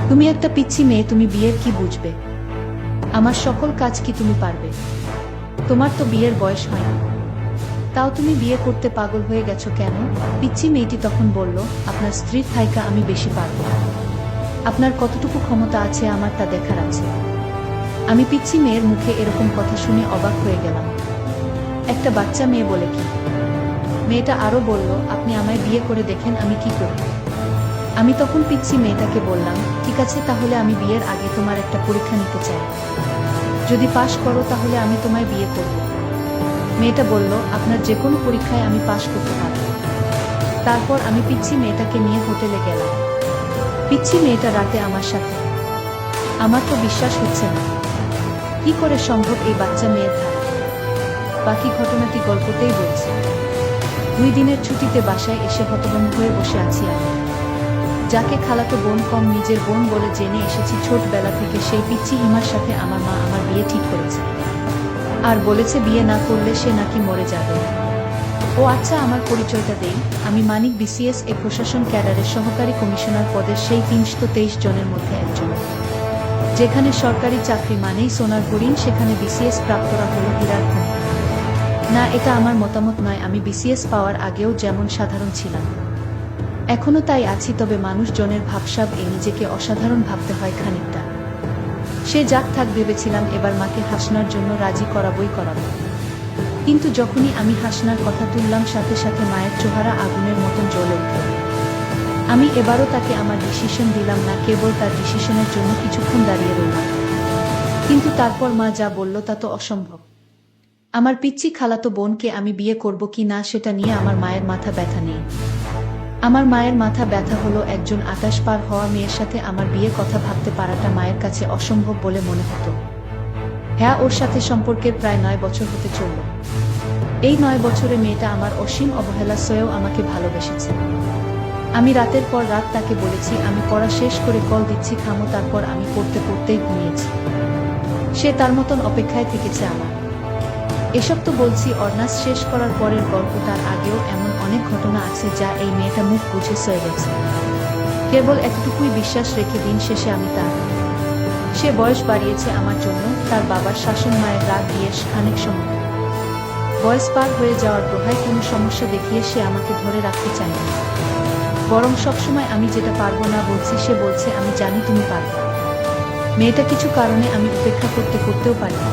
তুমি একটা পিচ্চি মেয়ে, তুমি বিয়ের কি বুঝবে? আমার সকল কাজ কি তুমি পারবে? তোমার তো বিয়ের বয়স হয়নি, তাও তুমি বিয়ে করতে পাগল হয়ে গেছো কেন? পিচ্চি মেয়েটি তখন বলল, আপনার স্ত্রীর থাইকা আমি বেশি পারবো। আপনার কতটুকু ক্ষমতা আছে আমার তা দেখার আছে। আমি পিচ্চি মেয়ের মুখে এরকম কথা শুনে অবাক হয়ে গেলাম। একটা বাচ্চা মেয়ে বলে কি? মেয়েটা আরো বলল, আপনি আমায় বিয়ে করে দেখেন আমি কি করি। আমি তখন পিচ্চি মেয়েটাকে বললাম, ঠিক আছে, তাহলে আমি বিয়ের আগে তোমার একটা পরীক্ষা নিতে চাই। যদি পাশ করো তাহলে আমি তোমায় বিয়ে করব। মেয়েটা বলল, আপনার যে কোনো পরীক্ষায় আমি পাশ করতে পারব। তারপর আমি পিচ্চি মেয়েটাকে নিয়ে হোটেলে গেলাম। পিচ্চি মেয়েটা রাতে আমার সাথে। আমার তো বিশ্বাস হচ্ছে না, কি করে সম্ভব এই বাচ্চা মেয়ের ধারা। বাকি ঘটনাটি গল্পতেই বলছি। 2 দিনের ছুটিতে বাসায় এসে হতভম্ব হয়ে বসে আছি আমি। যাকে খালাতো বোন কম নিজের বোন বলে জেনে এসেছি ছোটবেলা থেকে, সেই পিচ্চি হিমার সাথে আমার মা আমার বিয়ে ঠিক করেছে। আর বলেছে বিয়ে না করলে সে নাকি মরে যাবে। ও আচ্ছা, আমার পরিচয়টা দেই। আমি মানিক, বিসিএস এ প্রশাসন ক্যাডারের সহকারী কমিশনার পদের সেই 323 জনের মধ্যে একজন। যেখানে সরকারি চাকরি মানেই সোনার হরিণ, সেখানে বিসিএস প্রাপ্তরা হলো হীরার খনি। না, এটা আমার মতামত নয়। আমি বিসিএস পাওয়ার আগেও যেমন সাধারণ ছিলাম, এখনো তাই আছি, তবে মানুষজনের ভাবসাব এ নিজেকে অসাধারণ ভাবতে হয় খানিকটা। সে যাক থাক ভেবেছিলাম এবার মাকে হাসনার জন্য রাজি করাবই করাবো। কিন্তু যখনই আমি হাসনার কথা তুললাম, সাথে সাথে মায়ের চেহারা আগুনের মতন জ্বলে উঠল। আমি এবারও তাকে আমার ডিসিশন দিলাম না, কেবল তার ডিসিশনের জন্য কিছুক্ষণ দাঁড়িয়ে রইলাম। কিন্তু তারপর মা যা বলল তা তো অসম্ভব। আমার পিচ্চি খালাতো বোনকে আমি বিয়ে করব কি না সেটা নিয়ে আমার মায়ের মাথা ব্যথা নেই। আমার মায়ের মাথা ব্যথা হলো একজন 28 পার হওয়া মেয়ের সাথে আমার বিয়ে কথা ভাবতে পারাটা মায়ের কাছে অসম্ভব বলে মনে হতো। হ্যাঁ, ওর সাথে সম্পর্কের প্রায় 9 বছর হতে চলল। এই 9 বছরে মেয়েটা আমার অসীম অবহেলা সয়েও আমাকে ভালোবেসেছে। আমি রাতের পর রাত তাকে বলেছি আমি পড়া শেষ করে কল দিচ্ছি, থামো। তারপর আমি পড়তে পড়তেই ঘুমিয়েছি। সে তার মতন অপেক্ষায় থেকেছে আমার। এসব তো বলছি অনার্স শেষ করার পরের গল্প, তার আগেও এমন অনেক ঘটনা আছে যা এই মেয়েটা মুখ বুঝে সয়ে গেছে। কেবল এতটুকুই বিশ্বাস রেখে দিন শেষে আমি তার। সে বয়স বাড়িয়েছে আমার জন্য, তার বাবার শাসন, মায়ের রাগ দিয়ে খানিক সময় বয়স পার হয়ে যাওয়ার দোহায় কোনো সমস্যা দেখিয়ে সে আমাকে ধরে রাখতে চায় না। বরং সবসময় আমি যেটা পারবো না বলছি, সে বলছে আমি জানি তুমি পারবে। মেয়েটা কিছু কারণে আমি উপেক্ষা করতে করতেও পারি না।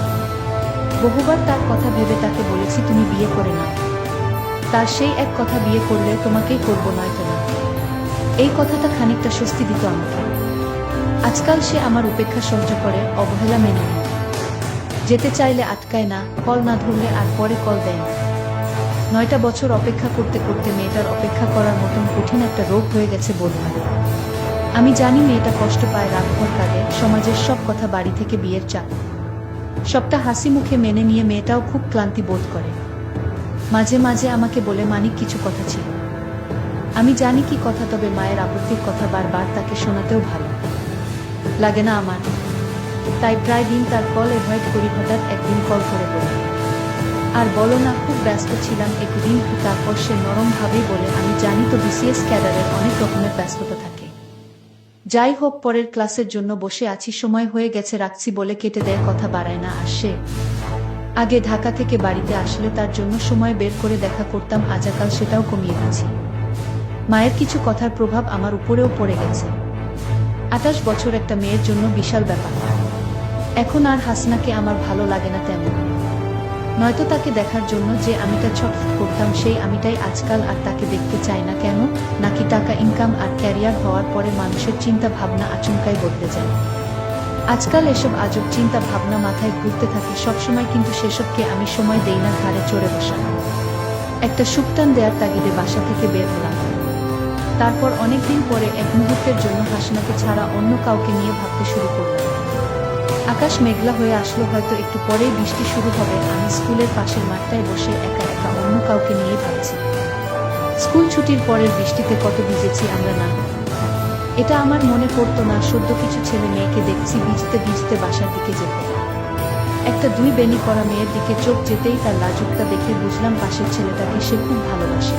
বহুবার তার কথা ভেবে তাকে বলেছি তুমি বিয়ে করে নাও। তার সেই এক কথা, বিয়ে করলে তোমাকেই করবো, নয়তো না। এই কথাটা খানিকটা স্বস্তি দিত আমাকে। আজকাল সে আমার উপেক্ষা সহ্য করে, অবহেলা মেনে নেয়। যেতে চাইলে আটকায় না, কল না ধরলে আর পরে কল দেয় না। 9টা বছর অপেক্ষা করতে করতে মেয়েটার অপেক্ষা করার মতন কঠিন একটা রোগ হয়ে গেছে বোধহয়। আমি জানি মেয়েটা কষ্ট পায়, রাতভর কাঁদে, সমাজের সব কথা, বাড়ি থেকে বিয়ের চাপ, সবটা হাসি মুখে মেনে নিয়ে মেয়েটাও খুব ক্লান্তি বোধ করে। মাঝে মাঝে আমাকে বলে, মানিক কিছু কথা ছিল। আমি জানি কি কথা, তবে মায়ের আপত্তির কথা বারবার তাকে শোনাতেও ভালো লাগে না আমার। তাই প্রায় দিন তার কল এভয়েড করি। হঠাৎ একদিন কল করে বলে, আর বলো না, খুব ব্যস্ত ছিলাম একদিন। তারপর সে নরমভাবেই বলে, আমি জানি তো বিসিএস ক্যাডারের অনেক রকমের ব্যস্ততা থাকে। যাই হোক, পরের ক্লাসের জন্য বসে আছি, সময় হয়ে গেছে, রাখছি বলে কেটে দেয়, কথা বাড়ায় না। আর সে আগে ঢাকা থেকে বাড়িতে আসলে তার জন্য সময় বের করে দেখা করতাম, আজকাল সেটাও কমিয়ে দিয়েছি। মায়ের কিছু কথার প্রভাব আমার উপরেও পড়ে গেছে। 28 বছর একটা মেয়ের জন্য বিশাল ব্যাপার। এখন আর হাসনাকে আমার ভালো লাগে না তেমন। নয়তো তাকে দেখার জন্য যে আমিটা ছটফট করতাম, সেই আমিটাই আজকাল আর তাকে দেখতে চাই না। কেন? নাকি টাকা ইনকাম আর ক্যারিয়ার হওয়ার পরে মানুষের চিন্তা ভাবনা আচমকাই বদলে যায়। আজকাল এসব আজব চিন্তা ভাবনা মাথায় ঘুরতে থাকে সবসময়, কিন্তু সেসবকে আমি সময় দেই না। ঘাড়ে চড়ে বসা একটা সুপটান দেয়ার তাগিদে বাসা থেকে বের হলাম। তারপর অনেকদিন পরে এক মুহূর্তের জন্য হাসনাকে ছাড়া অন্য কাউকে নিয়ে ভাবতে শুরু করলাম। আকাশ মেঘলা হয়ে আসলো, হয়তো একটু পরেই বৃষ্টি শুরু হবে। আমি স্কুলের পাশের মাঠটায় বসে একা একা অন্য কাউকে নিয়ে ভাবছি। স্কুল ছুটির পরের বৃষ্টিতে কত ভিজেছি আমরা না, এটা আমার মনে পড়তো না। সদ্য কিছু ছেলে মেয়েকে দেখছি ভিজতে ভিজতে বাসার দিকে যেতে। একটা 2 বেনি করা মেয়ের দিকে চোখ যেতেই তার লাজুকতা দেখে বুঝলাম পাশের ছেলেটাকে সে খুব ভালোবাসে।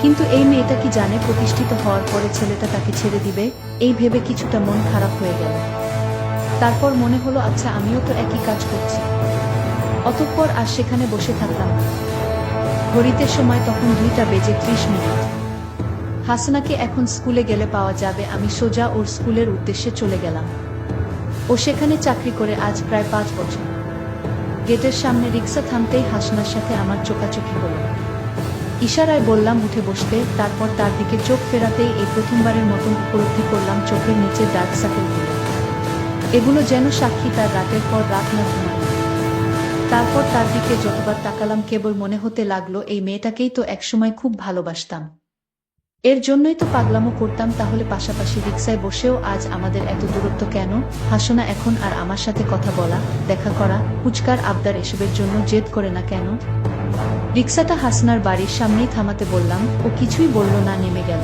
কিন্তু এই মেয়েটা কি জানে প্রতিষ্ঠিত হওয়ার পরে ছেলেটা তাকে ছেড়ে দিবে? এই ভেবে কিছুটা মন খারাপ হয়ে গেল। তারপর মনে হলো আচ্ছা আমিও তো একই কাজ করছি। অতঃপর আর সেখানে বসে থাকলাম না। ঘড়িতে সময় তখন 2:30। হাসনাকে এখন স্কুলে গেলে পাওয়া যাবে। আমি সোজা ওর স্কুলের উদ্দেশ্যে চলে গেলাম। ও সেখানে চাকরি করে আজ প্রায় 5 বছর। গেটের সামনে রিক্সা থামতেই হাসনার সাথে আমার চোখাচোখি হলো। ইশারায় বললাম উঠে বসতে। তারপর তার দিকে চোখ ফেরাতেই এই প্রথমবারের মতন উপলব্ধি করলাম চোখের নিচে ডার্ক সার্কেলগুলো। এগুলো যেন সাক্ষী তার রাতের পর রাত না ঘুমানো। তারপর তার দিকে যতবার তাকালাম কেবল মনে হতে লাগলো এই মেয়েটাকেই তো একসময় খুব ভালোবাসতাম। এর জন্যই তো পাগলামো করতাম। তাহলে পাশাপাশি রিক্সায় বসেও আজ আমাদের এত দূরত্ব কেন? হাসনা এখন আর আমার সাথে কথা বলা, দেখা করা, ফুচকার আবদার এসবের জন্য জেদ করে না কেন? রিক্সাটা হাসনার বাড়ির সামনেই থামাতে বললাম। ও কিছুই বলল না, নেমে গেল।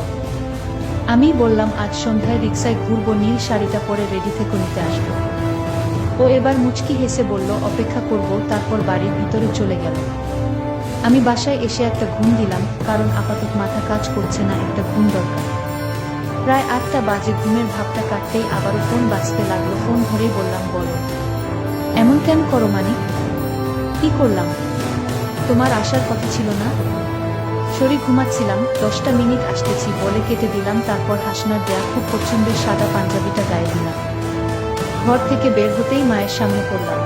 আমি বললাম আজ সন্ধ্যায় রিক্সায় ঘুরবো, নীল শাড়িটা পরে রেডি থেকে নিতে আসবো। ও এবার মুচকি হেসে বলল অপেক্ষা করব। তারপর বাড়ির ভিতরে চলে গেল। আমি বাসায় এসে একটা ঘুম দিলাম, কারণ আপাতত মাথা কাজ করছে না, একটা ঘুম দরকার। প্রায় 8টা বাজে। ঘুমের ভাবটা কাটতেই আবারও ফোন বাজতে লাগলো। ফোন ধরেই বললাম বলো। এমন কেন করো মানিক? কি করলাম? তোমার আসার কথা ছিল না? শরীর ঘুমাচ্ছিলাম। 10টা মিনিট আসতেছি বলে কেটে দিলাম। তারপর হাসনার দেয়া খুব পছন্দের সাদা পাঞ্জাবিটা গায়ে দিলাম। ঘর থেকে বের হতেই মায়ের সামনে পড়লাম।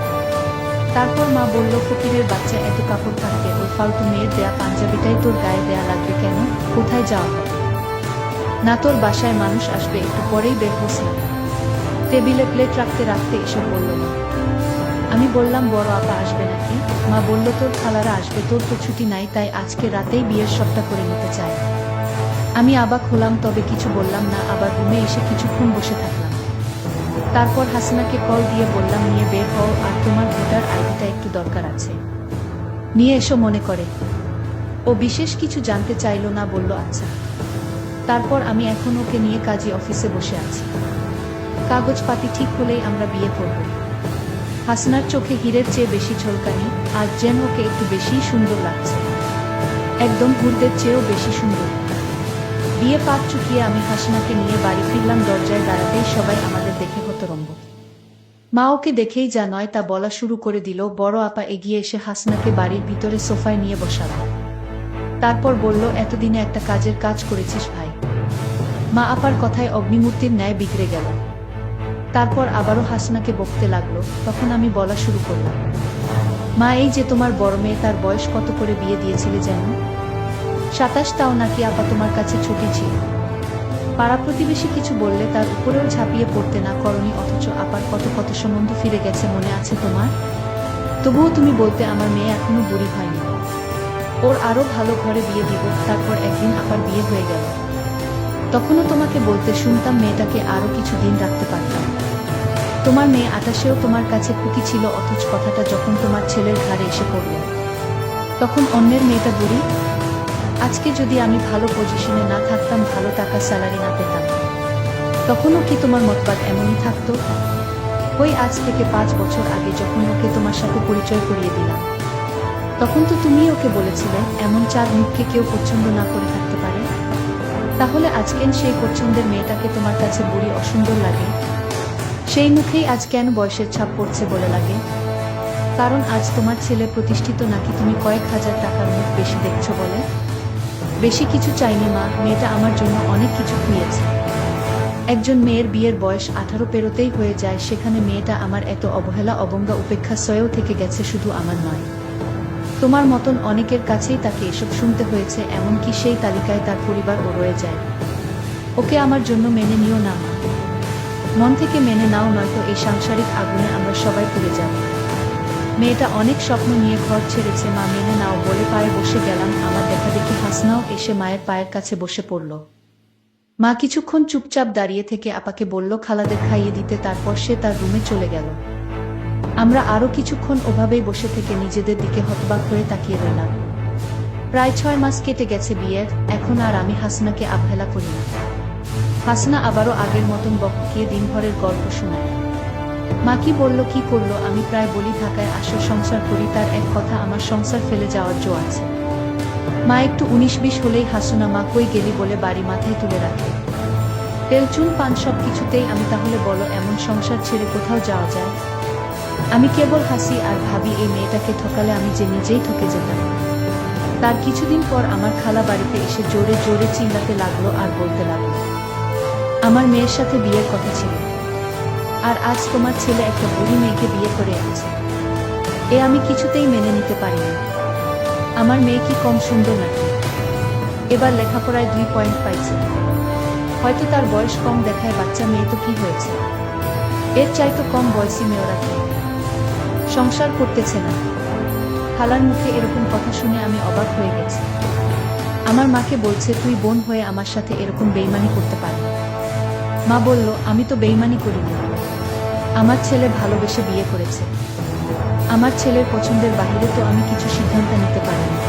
তারপর মা বলল ফকিরের বাচ্চা, এত কাপড় থাকতে ওই ফালতু মেয়ের দেয়া পাঞ্জাবিটাই তোর গায়ে দেয়া লাগবে কেন? কোথায় যাওয়া হবে? না তোর বাসায় মানুষ আসবে, একটু পরেই বের হোস না। টেবিলে প্লেট রাখতে রাখতে এসব বলল না। আমি বললাম বড় আপা আসবে নাকি? মা বলল তোর খালারা আসবে, তোর তো ছুটি নাই, তাই আজকে রাতেই বিয়ের সবটা করে নিতে চায়। আমি অবাক হলাম, তবে কিছু বললাম না। আবার রুমে এসে কিছুক্ষণ বসে থাকলাম। তারপর হাসনাকে কল দিয়ে বললাম নিয়ে বের হও, আর তোমার ভোটার আইডিটা একটু দরকার আছে, নিয়ে এসো মনে করে। ও বিশেষ কিছু জানতে চাইল না, বলল আচ্ছা। তারপর আমি এখন ওকে নিয়ে কাজী অফিসে বসে আছি। কাগজপাতি ঠিক হলেই আমরা বিয়ে করব। হাসনার চোখে হীরের চেয়ে বেশি ঝলকানি, আর যেন ওকে একটু বেশিই সুন্দর লাগছে, একদম হুরদের চেয়েও বেশি সুন্দর। বিয়ে পাক চুকিয়ে আমি হাসনাকে নিয়ে বাড়ি ফিরলাম। দরজায় দাঁড়াতেই সবাই আমাদের দেখে হতরম্ব। মা ওকে দেখেই যা নয় তা বলা শুরু করে দিল। বড় আপা এগিয়ে এসে হাসনাকে বাড়ির ভিতরে সোফায় নিয়ে বসাল। তারপর বলল এতদিনে একটা কাজের কাজ করেছিস ভাই। মা আপার কথায় অগ্নিমূর্তির ন্যায় বিগড়ে গেল। তারপর আবারও হাসনাকে বকতে লাগলো। তখন আমি বলা শুরু করলাম, মা এই যে তোমার বড় মেয়ে, তার বয়স কত করে বিয়ে দিয়েছিলে যেন? 27। তাও নাকি আপা তোমার কাছে ছুটি ছিল? পাড়া প্রতিবেশী কিছু বললে তার উপরেও ঝাঁপিয়ে পড়তে না করনি, অথচ আপার কত কত সম্বন্ধ ফিরে গেছে, মনে আছে তোমার? তবুও তুমি বলতে আমার মেয়ে এখনো বুড়ি হয়নি, ওর আরো ভালো ঘরে বিয়ে দিব। তারপর একদিন আপার বিয়ে হয়ে গেল, তখনও তোমাকে বলতে শুনতাম মেয়েটাকে আরো কিছু দিন রাখতে পারতাম। তোমার মেয়ে 28-এও তোমার কাছে খুকি ছিল, অথচ কথাটা যখন তোমার ছেলের ঘাড়ে এসে পড়ল তখন অন্যের মেয়েটা বুড়ি। আজকে যদি আমি ভালো পজিশনে না থাকতাম, ভালো টাকা স্যালারি না পেতাম, তখনও কি তোমার মতবাদ এমনই থাকতো? ওই আজ থেকে 5 বছর আগে যখন ওকে তোমার সাথে পরিচয় করিয়ে দিলাম, তখন তো তুমি ওকে বলেছিলে এমন চার মুখকে কেউ পছন্দ না করে থাকতে পারে। তাহলে আজকেন সেই পছন্দের মেয়েটাকে তোমার কাছে বুড়ি অসুন্দর লাগে? সেই মুখেই আজ কেন বয়সের ছাপ পড়ছে বলে লাগে? কারণ আজ তোমার ছেলে প্রতিষ্ঠিত, নাকি তুমি কয়েক হাজার টাকার মুখ বেশি দেখছো বলে? বেশি কিছু চাইনি মা, মেয়েটা আমার জন্য অনেক কিছু খুঁয়েছে। একজন মেয়ের বিয়ের বয়স 18 পেরোতেই হয়ে যায়, সেখানে মেয়েটা আমার এত অবহেলা অবজ্ঞা উপেক্ষা সয়েও থেকে গেছে। শুধু আমার নয়, তোমার মতন অনেকের কাছেই তাকে এসব শুনতে হয়েছে, এমনকি সেই তালিকায় তার পরিবারও রয়ে যায়। ওকে আমার জন্য মেনে নিও না মা, মন থেকে মেনে নাও, নয়তো এই সাংসারিক আগুনে আমরা সবাই পুড়ে যাব। মেয়েটা অনেক স্বপ্ন নিয়ে ঘর ছেড়েছে মা, মেনে নাও বলে পায়ে বসে গেলাম। আমার দেখা দেখি হাসনাও এসে মায়ের পায়ের কাছে বসে পড়ল। মা কিছুক্ষণ চুপচাপ দাঁড়িয়ে থেকে আপাকে বলল খালাদের খাইয়ে দিতে, তারপর সে তার রুমে চলে গেল। আমরা আরো কিছুক্ষণ ওভাবেই বসে থেকে নিজেদের দিকে হতবাক হয়ে তাকিয়ে রইলাম। প্রায় 6 মাস কেটে গেছে বিয়ের, এখন আর আমি হাসনাকে অবহেলা করি না। হাসনা আবারও আগের মতন বককিয়ে দিনভরের গল্প শোনায়। মা কি বলল কি করলো, আমি প্রায় বলি ঢাকায় আসো সংসার করি, তার এক কথা আমার সংসার ফেলে যাওয়ার জো আছে। মা একটু 19-20 হলেই হাসুনা মা কই গেলি বলে বাড়ি মাথায় তুলে রাখে। তেল চুন পান সব কিছুতেই আমি তাহলে বলো এমন সংসার ছেড়ে কোথাও যাওয়া যায়? আমি কেবল হাসি আর ভাবি এই মেয়েটাকে ঠকালে আমি যে নিজেই ঠকে যেতাম। তার কিছুদিন পর আমার খালা বাড়িতে এসে জোরে জোরে চিল্লাতে লাগলো আর বলতে লাগলো, আমার মেয়ের সাথে বিয়ের কথা ছিল, আর আজ তোমার ছেলে একটা বুড়ি মেয়েকে বিয়ে করে এনেছে। এ আমি কিছুতেই মেনে নিতে পারি না। আমার মেয়ে কি কম সুন্দর নাকি? এবার লেখাপড়ায় 2 পয়েন্ট পাইছে, হয়তো তার বয়স কম দেখায়, বাচ্চা মেয়ে তো কি হয়েছে, এর চাইতো কম বয়সী মেয়েরা কি সংসার করতেছে না? খালার মুখে এরকম কথা শুনে আমি অবাক হয়ে গেছি। আমার মাকে বলছে, তুই বোন হয়ে আমার সাথে এরকম বেইমানি করতে পারবি? মা বলল, আমি তো বেইমানি করিনি, আমার ছেলে ভালোবেসে বিয়ে করেছে, আমার ছেলের পছন্দের বাহিরে তো আমি কিছু সিদ্ধান্ত নিতে পারিনি।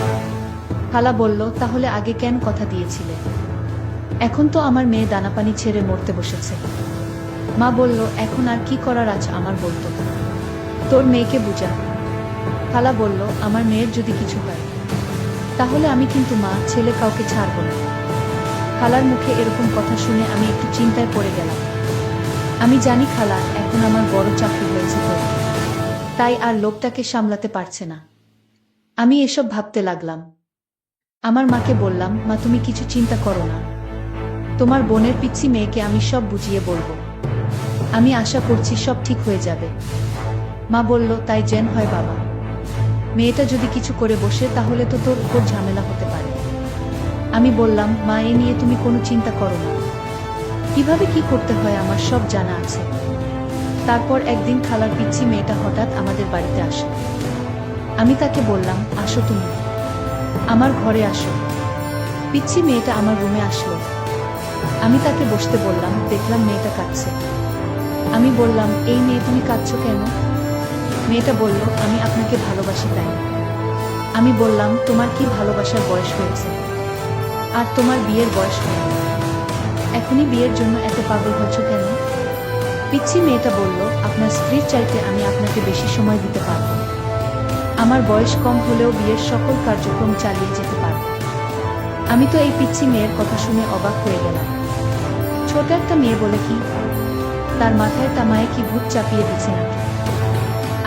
খালা বলল, তাহলে আগে কেন কথা দিয়েছিলে? এখন তো আমার মেয়ে দানাপানি ছেড়ে মরতে বসেছে। মা বলল, এখন আর কি করার আছে আমার, বলতো তোর মেয়েকে বুঝা। খালা বলল, আমার মেয়ের যদি কিছু হয় তাহলে আমি কিন্তু মা ছেলে কাউকে ছাড়ব না। খালার মুখে এরকম কথা শুনে আমি একটু চিন্তায় পড়ে গেলাম। আমি জানি খালা এখন আমার বড় চাকরি হয়েছে তো, তাই আর লোকটাকে সামলাতে পারছে না। আমি এসব ভাবতে লাগলাম। আমার মাকে বললাম, মা তুমি কিছু চিন্তা করো না, তোমার বোনের পিচ্ছি মেয়েকে আমি সব বুঝিয়ে বলবো, আমি আশা করছি সব ঠিক হয়ে যাবে। মা বলল, তাই যেন হয় বাবা, মেয়েটা যদি কিছু করে বসে তাহলে তো তোর উপর ঝামেলা হতে পারে। আমি বললাম, মা এ নিয়ে তুমি কোনো চিন্তা করো না, কিভাবে কি করতে হয় আমার সব জানা আছে। তারপর একদিন খালার পিচ্ছি মেয়েটা হঠাৎ আমাদের বাড়িতে আসে। আমি তাকে বললাম, আসো তুমি আমার ঘরে আসো। পিচ্ছি মেয়েটা আমার রুমে আসলো। আমি তাকে বসতে বললাম, দেখলাম মেয়েটা কাঁদছে। আমি বললাম, এই মেয়ে তুমি কাঁদছো কেন? মেয়েটা বলল, আমি আপনাকে ভালোবাসি তাই। আমি বললাম, তোমার কি ভালোবাসার বয়স হয়েছে? আর তোমার বিয়ের বয়স হয়নি, এখনই বিয়ের জন্য এত পাগল হচ্ছ কেন? পিচ্ছি মেয়েটা বলল, আপনার স্ত্রীর চাইতে আমি আপনাকে বেশি সময় দিতে পারব, আমার বয়স কম হলেও বিয়ের সকল কার্যক্রম চালিয়ে যেতে পারব। আমি তো এই পিচ্ছি মেয়ের কথা শুনে অবাক হয়ে গেলাম। ছোট একটা মেয়ে বলে কি, তার মাথায় তামায়ে কি ভূত চাপিয়ে দিচ্ছে নাকি?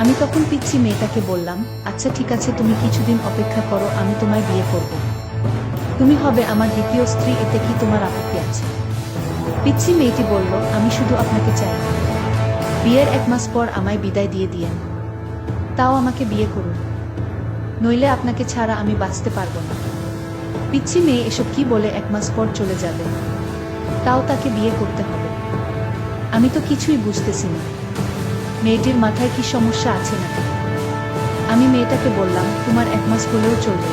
আমি তখন পিচ্ছি মেয়েটাকে বললাম, আচ্ছা ঠিক আছে, তুমি কিছুদিন অপেক্ষা করো, আমি তোমায় বিয়ে করব, তুমি হবে আমার দ্বিতীয় স্ত্রী, এতে কি তোমার আপত্তি আছে? পিচ্ছি মেয়েটি বলল, আমি শুধু আপনাকে চাই, বিয়ের 1 মাস পর আমায় বিদায় দিয়ে দিয়েন, তাও আমাকে বিয়ে করুন, নইলে আপনাকে ছাড়া আমি বাঁচতে পারবো না। পিচ্ছি মেয়ে এসব কি বলে 1 মাস পর চলে যাবে, তাও তাকে বিয়ে করতে হবে? আমি তো কিছুই বুঝতেছি না, মেয়েটির মাথায় কি সমস্যা আছে নাকি? আমি মেয়েটাকে বললাম, তোমার 1 মাস হলেও চলবে,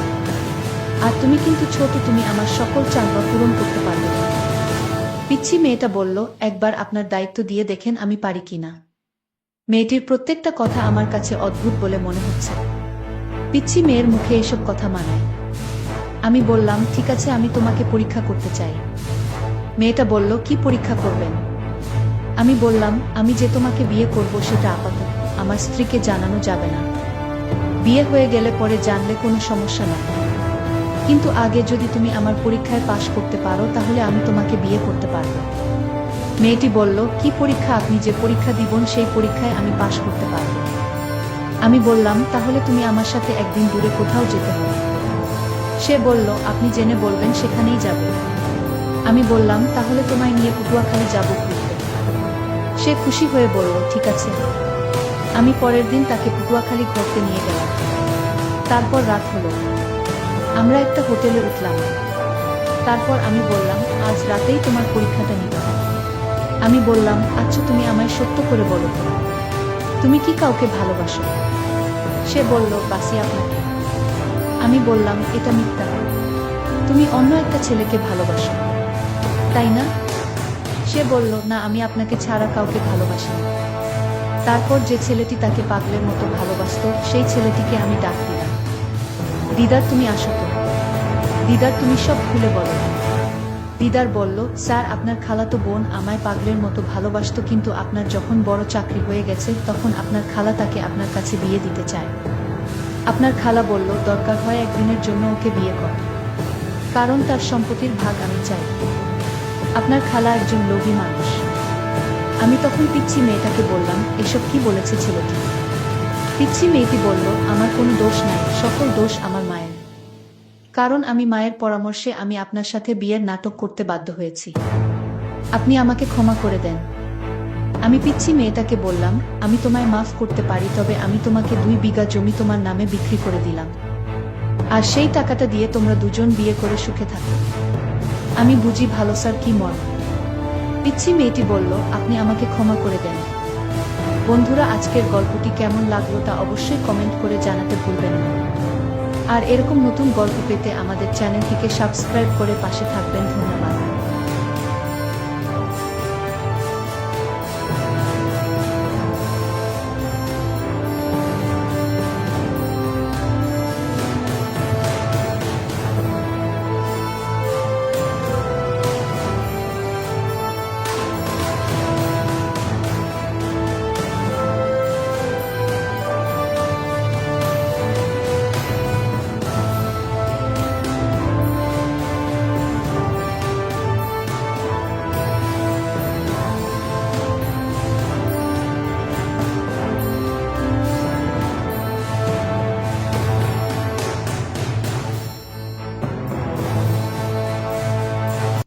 আর তুমি কিন্তু ছোট, তুমি আমার সকল চাঙ্গা পূরণ করতে পারবে না। পিচ্ছি মেয়েটা বলল, একবার আপনার দায়িত্ব দিয়ে দেখেন আমি পারি কিনা। মেয়েটির প্রত্যেকটা কথা আমার কাছে অদ্ভুত বলে মনে হচ্ছে। পিচ্ছি মেয়ের মুখে এসব কথা মানায়। আমি বললাম, ঠিক আছে, আমি তোমাকে পরীক্ষা করতে চাই। মেয়েটা বলল, কি পরীক্ষা করবেন? আমি বললাম, আমি যে তোমাকে বিয়ে করব সেটা আপাতত আমার স্ত্রীকে জানানো যাবে না, বিয়ে হয়ে গেলে পরে জানলে কোনো সমস্যা না, কিন্তু আগে যদি তুমি আমার পরীক্ষায় পাশ করতে পারো তাহলে আমি তোমাকে বিয়ে করতে পারব। মেয়েটি বলল, কি পরীক্ষা? আপনি যে পরীক্ষা দিবেন সেই পরীক্ষায় আমি পাশ করতে পারব। আমি বললাম, তাহলে তুমি আমার সাথে একদিন দূরে কোথাও যেতে হবে। সে বলল, আপনি জেনে বলবেন সেখানেই যাব। আমি বললাম, তাহলে তোমায় নিয়ে পটুয়াখালী যাব ঘুরতে। সে খুশি হয়ে বলল, ঠিক আছে। আমি পরের দিন তাকে পটুয়াখালী ঘুরতে নিয়ে গেলাম। তারপর রাত হলো, আমরা একটা হোটেলে উঠলাম। তারপর আমি বললাম, আজ রাতেই তোমার পরীক্ষাটা নিতে হবে। আমি বললাম, আচ্ছা তুমি আমায় সত্য করে বলো তো, তুমি কি কাউকে ভালোবাসো? সে বলল, বাসি আপনাকে। আমি বললাম, এটা মিথ্যা, তুমি অন্য একটা ছেলেকে ভালোবাসো, তাই না? সে বলল, না, আমি আপনাকে ছাড়া কাউকে ভালোবাসি না। তারপর যে ছেলেটি তাকে পাগলের মতো ভালোবাসত সেই ছেলেটিকে আমি ডাক দিলাম, দিদার তুমি আসো তো, দিদার তুমি সব খুলে বলো। দিদার বলল, স্যার আপনার খালাতো বোন আমায় পাগলের মতো ভালোবাসতো, কিন্তু আপনার যখন বড় চাকরি হয়ে গেছে তখন আপনার খালা তাকে আপনার কাছে বিয়ে দিতে চায়। আপনার খালা বলল, দরকার হয় একদিনের জন্য ওকে বিয়ে কর। কারণ তার সম্পত্তির ভাগ আমি চাই। আপনার খালা একজন লোভী মানুষ। আমি তখন পিচ্চি মেয়েটাকে বললাম, এসব কি বলেছে ছেলেটি? পিচ্চি মেয়েটি বলল, আমার কোনো দোষ নাই, সকল দোষ আমার মায়ের। কারণ আমি মায়ের পরামর্শে আমি আপনার সাথে বিয়ের নাটক করতে বাধ্য হয়েছি। আপনি আমাকে ক্ষমা করে দেন। আমি পিচ্চি মেয়েটাকে বললাম, আমি তোমায় মাফ করতে পারি, তবে আমি তোমাকে 2 বিঘা জমি তোমার নামে বিক্রি করে দিলাম, আর সেই টাকাটা দিয়ে তোমরা দুজন বিয়ে করে সুখে থাকো। আমি বুঝি ভালো স্যার কি মর্ম। পিচ্চি মেয়েটি বলল, আপনি আমাকে ক্ষমা করে দেন। বন্ধুরা, আজকের গল্পটি কেমন লাগলো তা অবশ্যই কমেন্ট করে জানাতে ভুলবেন না। আর এরকম নতুন গল্প পেতে আমাদের চ্যানেলটিকে সাবস্ক্রাইব করে পাশে থাকবেন। ধন্যবাদ।